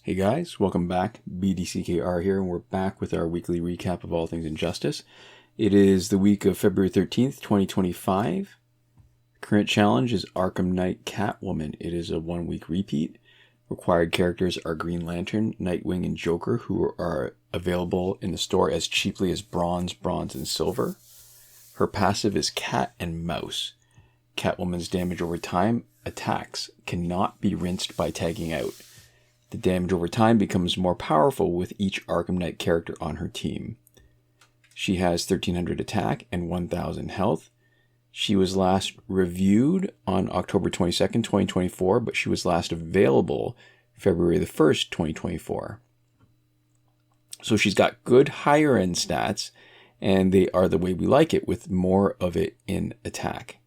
Hey guys, welcome back. BDCKR here, and we're back with our weekly recap of all things Injustice. It is the week of February 13th, 2025. Current challenge is Arkham Knight Catwoman. It is a 1-week repeat. Required characters are Green Lantern, Nightwing, and Joker, who are available in the store as cheaply as bronze, and silver. Her passive is Cat and Mouse. Catwoman's damage over time attacks cannot be rinsed by tagging out. The damage over time becomes more powerful with each Arkham Knight character on her team. She has 1300 attack and 1000 health. She was last reviewed on October 22nd, 2024, but she was last available February the 1st, 2024. So she's got good higher end stats, and they are the way we like it, with more of it in attack.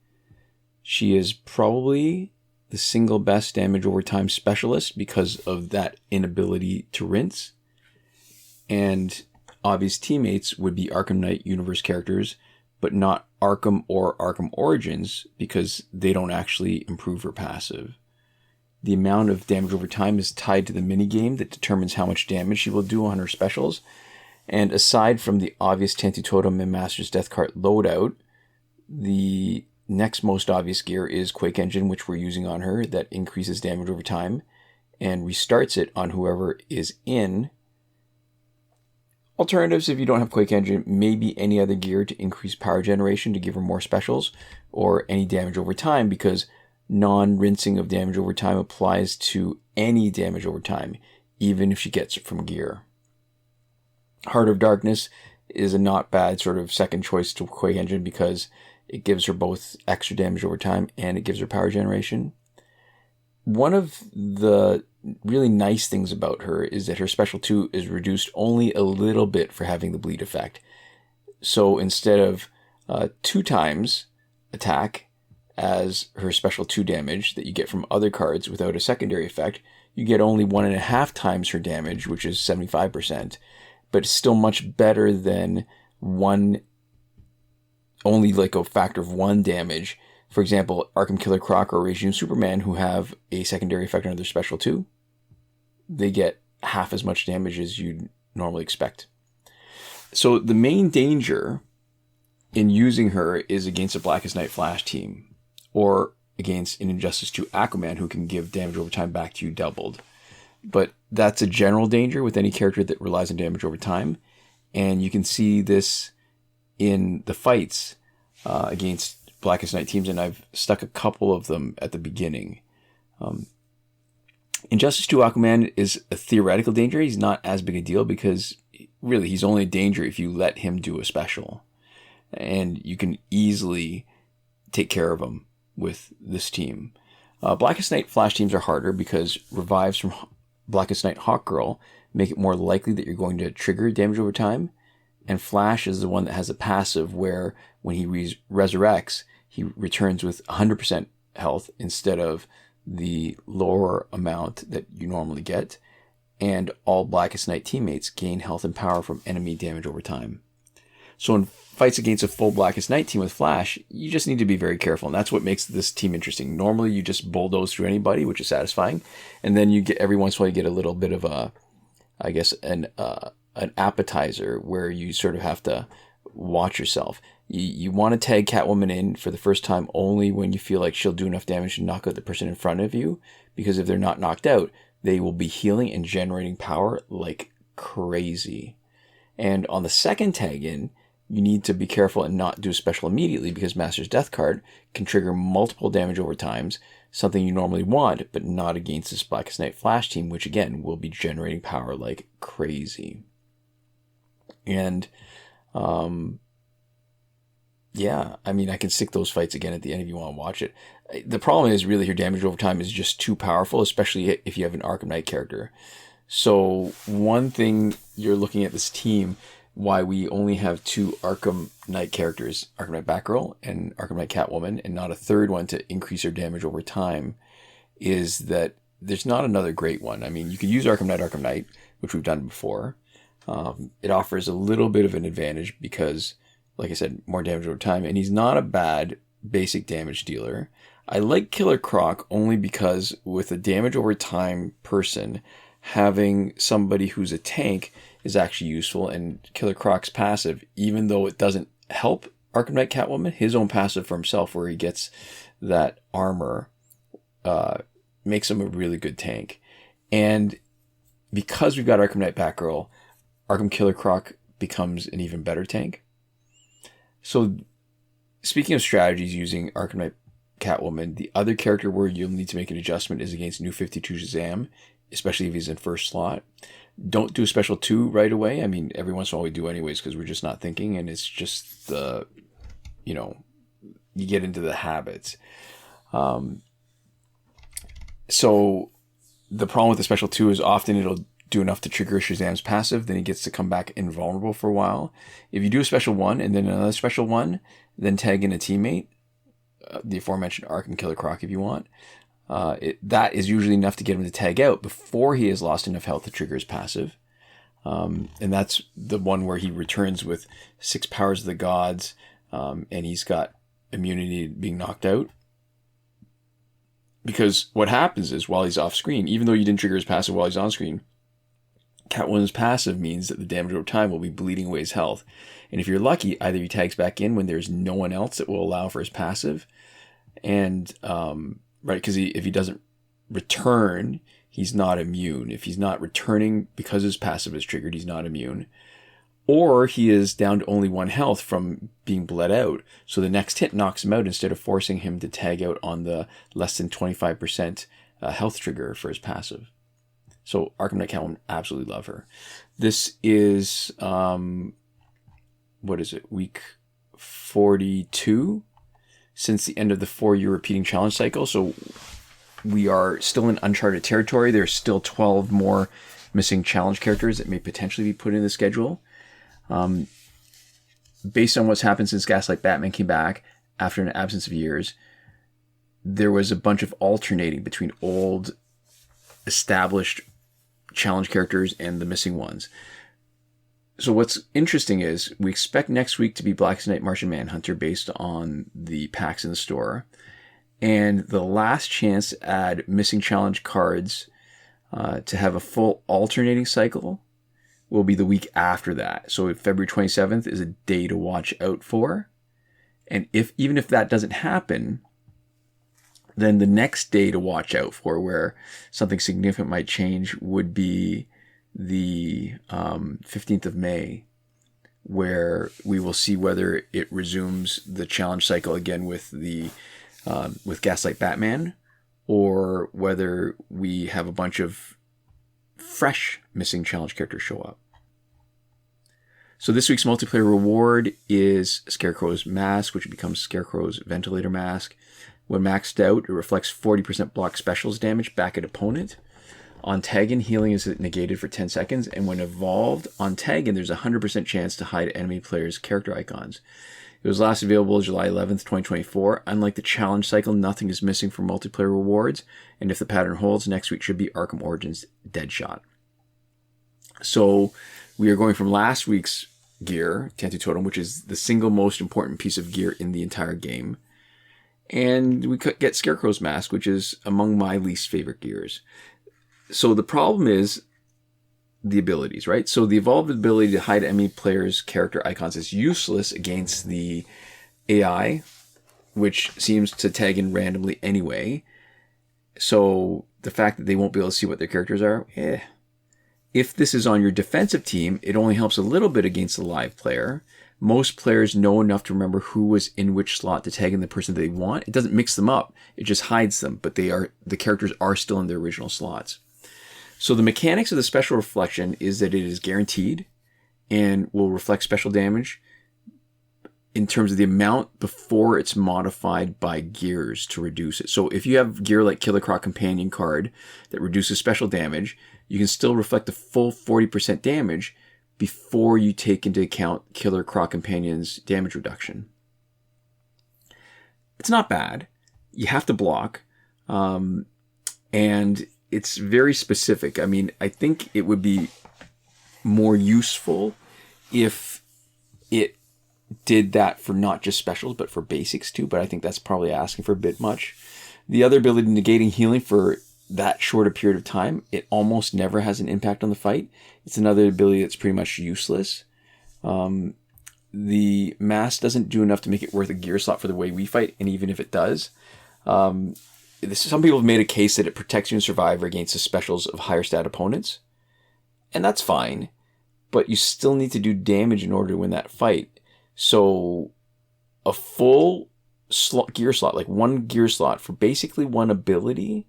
She is probably the single best damage over time specialist because of that inability to rinse. And obvious teammates would be Arkham Knight universe characters, but not Arkham or Arkham Origins because they don't actually improve her passive. The amount of damage over time is tied to the minigame that determines how much damage she will do on her specials. And aside from the obvious Tantu Totem and Master's Death Cart loadout, the next most obvious gear is Quake Engine, which we're using on her, that increases damage over time and restarts it on whoever is in. Alternatives, if you don't have Quake Engine, maybe any other gear to increase power generation to give her more specials, or any damage over time, because non-rinsing of damage over time applies to any damage over time, even if she gets it from gear. Heart of Darkness is a not bad sort of second choice to Quake Engine because it gives her both extra damage over time and it gives her power generation. One of the really nice things about her is that her special 2 is reduced only a little bit for having the bleed effect. So instead of 2 times attack as her special 2 damage that you get from other cards without a secondary effect, you get only 1.5 times her damage, which is 75%. But it's still much better than only like a factor of 1 damage. For example, Arkham Killer Croc or Regime Superman, who have a secondary effect on their special 2, they get half as much damage as you'd normally expect. So the main danger in using her is against a Blackest Night Flash team, or against an Injustice 2 Aquaman, who can give damage over time back to you doubled. But that's a general danger with any character that relies on damage over time, and you can see this in the fights against Blackest Night teams, and I've stuck a couple of them at the beginning. Injustice 2 Aquaman is a theoretical danger. He's not as big a deal because really he's only a danger if you let him do a special. And you can easily take care of him with this team. Blackest Night Flash teams are harder because revives from Blackest Night Hawkgirl make it more likely that you're going to trigger damage over time. And Flash is the one that has a passive where when he resurrects, he returns with 100% health instead of the lower amount that you normally get. And all Blackest Night teammates gain health and power from enemy damage over time. So in fights against a full Blackest Night team with Flash, you just need to be very careful. And that's what makes this team interesting. Normally you just bulldoze through anybody, which is satisfying. And then you get, every once in a while you get a little bit of an appetizer where you sort of have to watch yourself. You want to tag Catwoman in for the first time only when you feel like she'll do enough damage to knock out the person in front of you, because if they're not knocked out, they will be healing and generating power like crazy. And on the second tag in, you need to be careful and not do a special immediately, because Master's Death Card can trigger multiple damage over times, something you normally want, but not against this Blackest Night Flash team, which again will be generating power like crazy. And yeah, I mean, I can stick those fights again at the end if you want to watch it. The problem is really her damage over time is just too powerful, especially if you have an Arkham Knight character. So one thing you're looking at this team, why we only have 2 Arkham Knight characters, Arkham Knight Batgirl and Arkham Knight Catwoman, and not a third one to increase her damage over time, is that there's not another great one. I mean, you could use Arkham Knight, which we've done before. It offers a little bit of an advantage because, like I said, more damage over time, and he's not a bad basic damage dealer. I like Killer Croc only because with a damage over time person, having somebody who's a tank is actually useful. And Killer Croc's passive, even though it doesn't help Arkham Knight Catwoman, his own passive for himself, where he gets that armor, makes him a really good tank. And because we've got Arkham Knight Batgirl, Arkham Killer Croc becomes an even better tank. So, speaking of strategies using Arkham Knight Catwoman, the other character where you'll need to make an adjustment is against New 52 Shazam, especially if he's in first slot. Don't do a special 2 right away. I mean, every once in a while we do anyways because we're just not thinking, and it's just you get into the habits. So the problem with the special 2 is often it'll do enough to trigger Shazam's passive, then he gets to come back invulnerable for a while. If you do a special 1 and then another special 1, then tag in a teammate, the aforementioned Arkham Killer Croc if you want, that is usually enough to get him to tag out before he has lost enough health to trigger his passive. And that's the one where he returns with 6 powers of the gods, and he's got immunity to being knocked out. Because what happens is, while he's off screen, even though you didn't trigger his passive while he's on screen, Catwoman's passive means that the damage over time will be bleeding away his health. And if you're lucky, either he tags back in when there's no one else that will allow for his passive, and right, because if he doesn't return, he's not immune. If he's not returning because his passive is triggered, he's not immune. Or he is down to only 1 health from being bled out, so the next hit knocks him out instead of forcing him to tag out on the less than 25% health trigger for his passive. So Arkham Knight Catwoman, absolutely love her. This is, what is it, week 42 since the end of the 4-year repeating challenge cycle. So we are still in uncharted territory. There's still 12 more missing challenge characters that may potentially be put in the schedule. Based on what's happened since Gaslight Batman came back after an absence of years, there was a bunch of alternating between old, established challenge characters and the missing ones. So what's interesting is we expect next week to be Black Knight Martian Manhunter based on the packs in the store. And the last chance to add missing challenge cards to have a full alternating cycle will be the week after that. So February 27th is a day to watch out for. And even if that doesn't happen, then the next day to watch out for where something significant might change would be the 15th of May, where we will see whether it resumes the challenge cycle again with with Gaslight Batman, or whether we have a bunch of fresh missing challenge characters show up. So this week's multiplayer reward is Scarecrow's mask, which becomes Scarecrow's ventilator mask. When maxed out, it reflects 40% block specials damage back at opponent. On Taggin, healing is negated for 10 seconds, and when evolved on Taggin, there's a 100% chance to hide enemy players' character icons. It was last available July 11th, 2024. Unlike the challenge cycle, nothing is missing for multiplayer rewards, and if the pattern holds, next week should be Arkham Origins Deadshot. So we are going from last week's gear, Tantu Totem, which is the single most important piece of gear in the entire game, and we could get Scarecrow's mask, which is among my least favorite gears. So the problem is the abilities, right? So the evolved ability to hide enemy players' character icons is useless against the AI, which seems to tag in randomly anyway. So the fact that they won't be able to see what their characters are, If this is on your defensive team, it only helps a little bit against the live player. Most players know enough to remember who was in which slot to tag in the person they want. It doesn't mix them up. It just hides them, but the characters are still in their original slots. So the mechanics of the special reflection is that it is guaranteed and will reflect special damage in terms of the amount before it's modified by gears to reduce it. So if you have gear like Killer Croc Companion card that reduces special damage, you can still reflect the full 40% damage before you take into account Killer Croc Companion's damage reduction. It's not bad. You have to block. And it's very specific. I mean, I think it would be more useful if it did that for not just specials, but for basics too. But I think that's probably asking for a bit much. The other ability, negating healing for that short a period of time, it almost never has an impact on the fight. It's another ability that's pretty much useless. The mask doesn't do enough to make it worth a gear slot for the way we fight, and even if it does, some people have made a case that it protects you in Survivor against the specials of higher stat opponents, and that's fine, but you still need to do damage in order to win that fight. So a full gear slot, like one gear slot for basically one ability,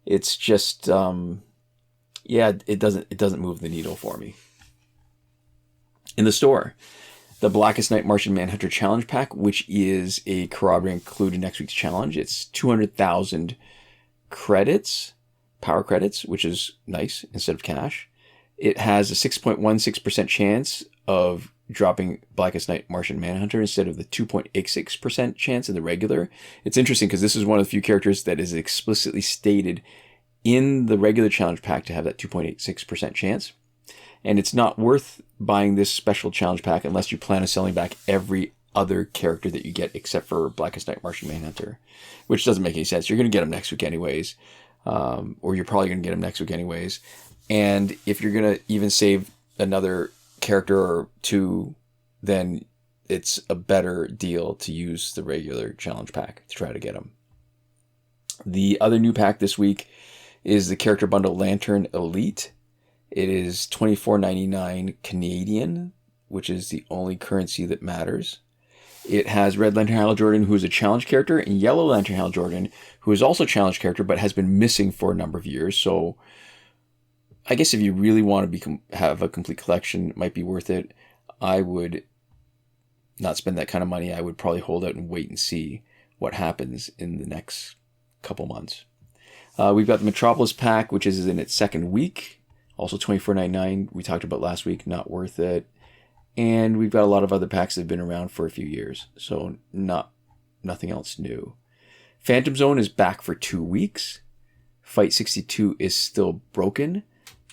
it's just it doesn't move the needle for me. In the store, the Blackest Night Martian Manhunter Challenge Pack, which is a corroborating included in next week's challenge. It's 200,000 credits, power credits, which is nice instead of cash. It has a 6.16% chance of dropping Blackest Night Martian Manhunter instead of the 2.86% chance in the regular. It's interesting because this is one of the few characters that is explicitly stated in the regular challenge pack to have that 2.86% chance. And it's not worth buying this special challenge pack unless you plan on selling back every other character that you get except for Blackest Night Martian Manhunter, which doesn't make any sense. You're going to get him next week anyways, or you're probably going to get him next week anyways. And if you're going to even save another character or two, then it's a better deal to use the regular challenge pack to try to get them. The other new pack this week is the character bundle Lantern Elite. It is $24.99 Canadian, which is the only currency that matters. It has Red Lantern Hal Jordan, who is a challenge character, and Yellow Lantern Hal Jordan, who is also a challenge character, but has been missing for a number of years. So I guess if you really want to have a complete collection, it might be worth it. I would not spend that kind of money. I would probably hold out and wait and see what happens in the next couple months. We've got the Metropolis pack, which is in its second week. Also $24.99, we talked about last week, not worth it. And we've got a lot of other packs that have been around for a few years, so nothing else new. Phantom Zone is back for 2 weeks. Fight 62 is still broken.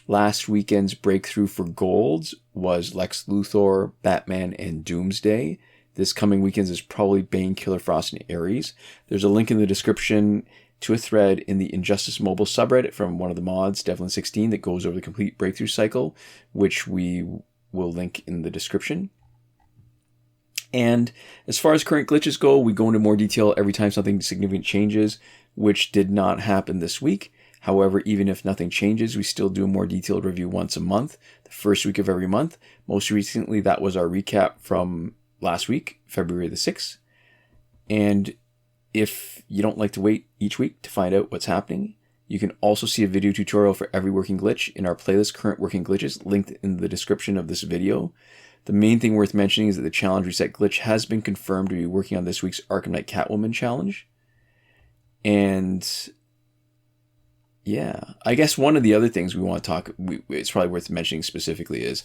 Last weekend's breakthrough for golds was Lex Luthor, Batman, and Doomsday. This coming weekend is probably Bane, Killer Frost, and Ares. There's a link in the description to a thread in the Injustice Mobile subreddit from one of the mods, Devlin16, that goes over the complete breakthrough cycle, which we will link in the description. And as far as current glitches go, we go into more detail every time something significant changes, which did not happen this week. However, even if nothing changes, we still do a more detailed review once a month, the first week of every month. Most recently, that was our recap from last week, February the 6th. And if you don't like to wait each week to find out what's happening, you can also see a video tutorial for every working glitch in our playlist, Current Working Glitches, linked in the description of this video. The main thing worth mentioning is that the challenge reset glitch has been confirmed to be working on this week's Arkham Knight Catwoman challenge. And yeah, I guess one of the other things we want to talk, it's probably worth mentioning specifically is,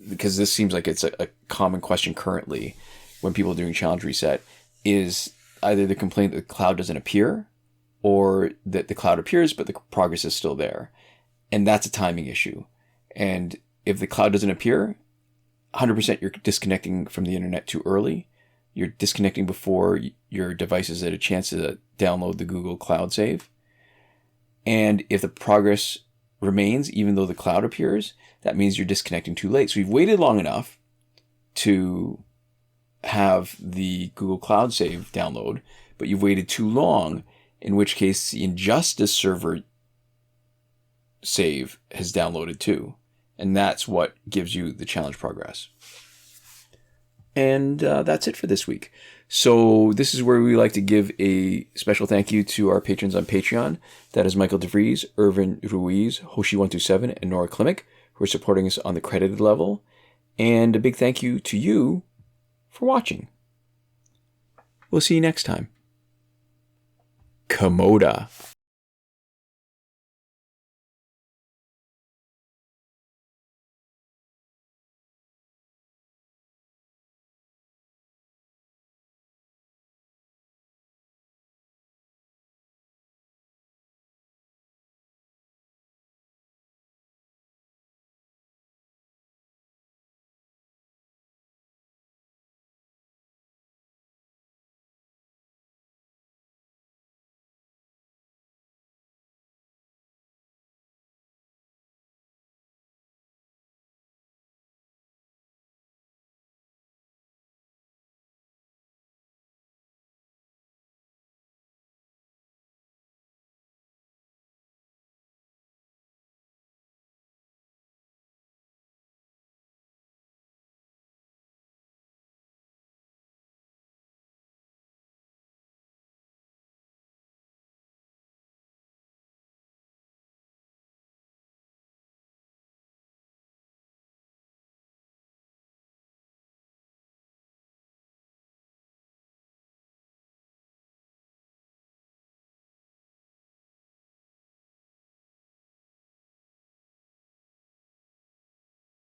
because this seems like it's a common question currently when people are doing challenge reset, is either the complaint that the cloud doesn't appear or that the cloud appears but the progress is still there. And that's a timing issue. And if the cloud doesn't appear, 100% you're disconnecting from the internet too early. You're disconnecting before your device has had a chance to download the Google Cloud Save. And if the progress remains, even though the cloud appears, that means you're disconnecting too late. So you've waited long enough to have the Google Cloud Save download, but you've waited too long, in which case the Injustice server save has downloaded too. And that's what gives you the challenge progress. And that's it for this week. So this is where we like to give a special thank you to our patrons on Patreon. That is Michael Devries, Irvin Ruiz, Hoshi127, and Nora Klimek, who are supporting us on the credited level. And a big thank you to you for watching. We'll see you next time. Komoda.